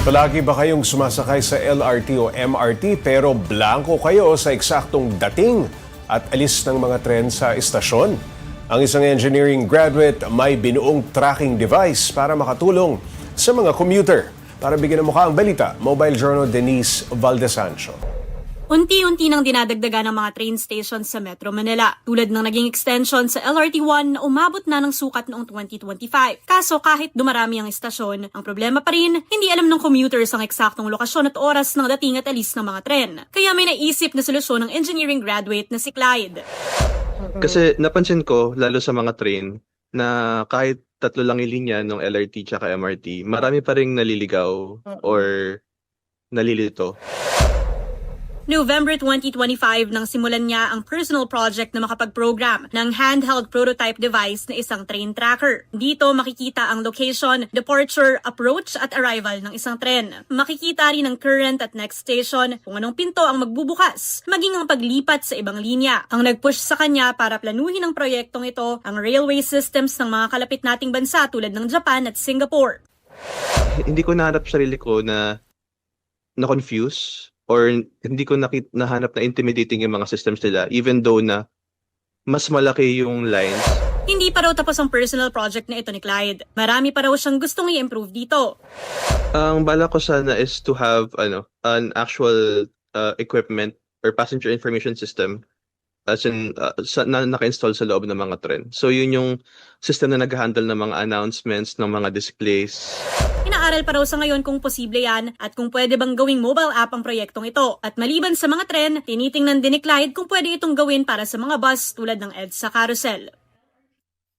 Palagi ba kayong sumasakay sa LRT o MRT pero blanko kayo sa eksaktong dating at alis ng mga tren sa istasyon? Ang isang engineering graduate may binuong tracking device para makatulong sa mga commuter. Para bigyan ng mukha ang balita, Mobile Journal Denise Valdesancho. Unti-unti nang dinadagdagan ng mga train stations sa Metro Manila, tulad ng naging extension sa LRT1 na umabot na ng sukat noong 2025. Kaso kahit dumarami ang istasyon, ang problema pa rin, hindi alam ng commuters ang eksaktong lokasyon at oras ng dating at alis ng mga tren. Kaya may naisip na solusyon ng engineering graduate na si Clyde. Kasi napansin ko, lalo sa mga train, na kahit tatlo lang yung linya ng LRT tsaka MRT, marami pa rin naliligaw or nalilito. November 2025 nang simulan niya ang personal project na makapag-program ng handheld prototype device na isang train tracker. Dito makikita ang location, departure, approach at arrival ng isang tren. Makikita rin ang current at next station, kung anong pinto ang magbubukas, maging ang paglipat sa ibang linya. Ang nag-push sa kanya para planuhin ang proyektong ito ang railway systems ng mga kalapit nating bansa tulad ng Japan at Singapore. Hindi ko nahanap sarili ko na confuse or hindi ko nahanap na intimidating yung mga systems nila even though na mas malaki yung lines. Hindi pa raw tapos ang personal project na ito ni Clyde. Marami pa raw siyang gustong i-improve dito. Ang bala ko sana is to have an actual equipment or passenger information system as in na naka-install sa loob ng mga tren. So yun yung system na nag-handle ng mga announcements, ng mga displays. Inaaral pa raw sa ngayon kung posible yan at kung pwede bang gawing mobile app ang proyektong ito. At maliban sa mga tren, tinitingnan din ni Clyde kung pwede itong gawin para sa mga bus tulad ng EDSA Carousel.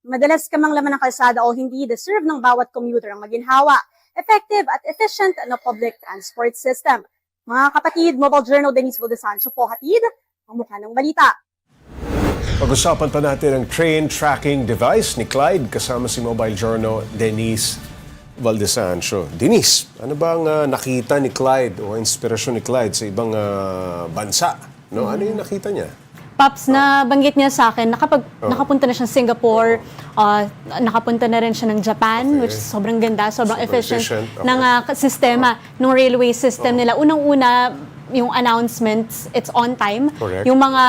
Madalas kamang laman ng kalsada o hindi deserve ng bawat commuter ang maginhawa, effective at efficient na public transport system. Mga kapatid, Mobile Journal Denise Valdesancho po hatid ang mukha ng balita. Pag-usapan pa natin ang train tracking device ni Clyde kasama si Mobile Journal Denise Valdesancho. Denise, ano bang nakita ni Clyde o inspirasyon ni Clyde sa ibang bansa? No? Ano yung nakita niya? Paps, nabanggit niya sa akin, nakapunta na siya sa Singapore, nakapunta na rin siya ng Japan, which sobrang ganda, sobrang efficient. Okay. Ng sistema, ng railway system nila. Unang-una, yung announcements, it's on time. Correct. Yung mga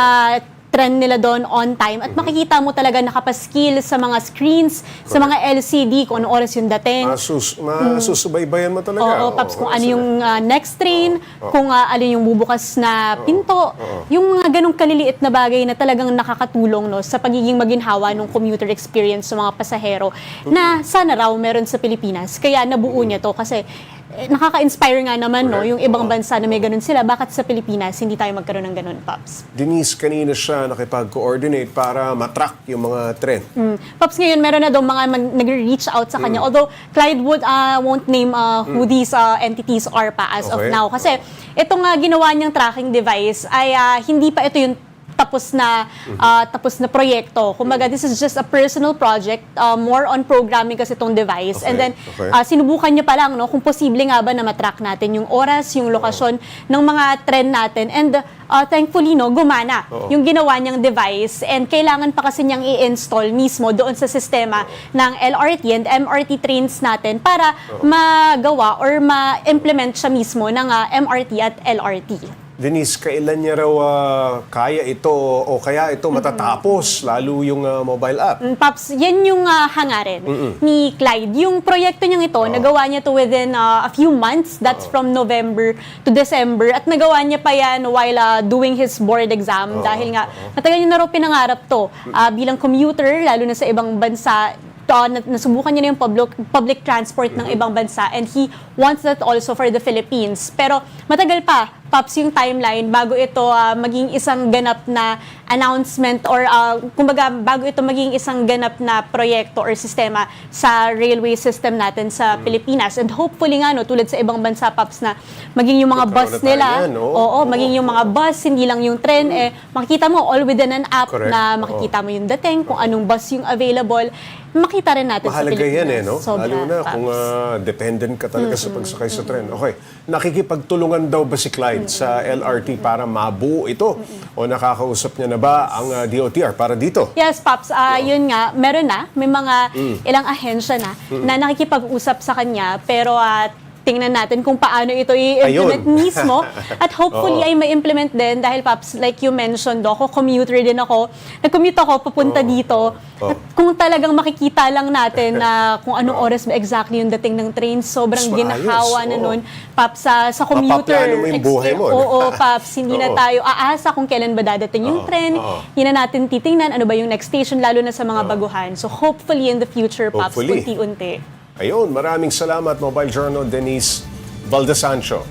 trend nila doon on time at makikita mo talaga nakapaskil sa mga screens, sa mga LCD kung anong oras yung dating. Masusubaybayan mo talaga. Oo, Paps, kung ano yung next train, kung alin yung bubukas na pinto, yung mga ganong kaliliit na bagay na talagang nakakatulong no, sa pagiging maginhawa ng commuter experience sa mga pasahero na sana raw meron sa Pilipinas. Kaya nabuo niya to kasi nakaka-inspire nga naman no, yung ibang bansa na may ganun sila. Bakit sa Pilipinas hindi tayo magkaroon ng ganun, Paps? Denise, kanina siya nakipag-coordinate para matrack yung mga tren. Paps, ngayon meron na daw mga nag-reach out sa kanya. Although Clyde won't name who these entities are pa as of now. Kasi itong ginawa niyang tracking device ay hindi pa ito yung tapos na proyekto. Kumbaga, this is just a personal project, more on programming kasi itong device. And then, sinubukan niya pa lang, no, kung posible nga ba na matrack natin yung oras, yung lokasyon ng mga tren natin. And thankfully, no, gumana yung ginawa niyang device. And kailangan pa kasi niyang i-install mismo doon sa sistema ng LRT and MRT trains natin para magawa or ma-implement siya mismo ng MRT at LRT. Denise, kailan niya raw kaya ito o kaya ito matatapos, lalo yung mobile app? Paps, yan yung hangarin ni Clyde. Yung proyekto niyang ito, nagawa niya to within a few months. That's from November to December. At nagawa niya pa yan while doing his board exam. Dahil nga, matagal niya na raw pinangarap to. Bilang commuter, lalo na sa ibang bansa, nasubukan niya na yung public transport ng ibang bansa and he wants that also for the Philippines. Pero matagal pa, Paps, yung timeline bago ito maging isang ganap na announcement or kumbaga bago ito maging isang ganap na proyekto or sistema sa railway system natin sa Pilipinas. And hopefully nga, no, tulad sa ibang bansa, Paps, na maging yung mga bus nila, maging yung mga bus, hindi lang yung tren, makikita mo all within an app na makikita mo yung dating, kung anong bus yung available, makita rin natin Mahalaga sa Pilipinas. yan no? Sobra, lalo na Paps. kung dependent ka talaga sa pagsakay sa tren. Okay, nakikipagtulungan daw ba si Clyde sa LRT para mabuo ito? O nakakausap niya na ba ang DOTR para dito? Yes, Paps. Yun nga, meron na. May mga ilang ahensya na nakikipag-usap sa kanya. Pero tingnan natin kung paano ito i-implement Ayun. mismo. At hopefully Oo. ay ma-implement din dahil Paps, like you mentioned, ako, commuter din ako. Nag-commute ako papunta dito. Oo. At kung talagang makikita lang natin na kung anong oras ba exactly yung dating ng train, sobrang Mas maayos, ginahawa na oo. nun. Paps, sa commuter. Mapaplano mo yung buhay mo, no? Oo, Paps, hindi na Oo. tayo aasa kung kailan ba dadating yung Oo, tren. oo. Hindi na natin titingnan ano ba yung next station, lalo na sa mga baguhan. So hopefully in the future, Paps, Hopefully. unti-unti. Ayun, maraming salamat Mobile Journal Denise Valdesancho.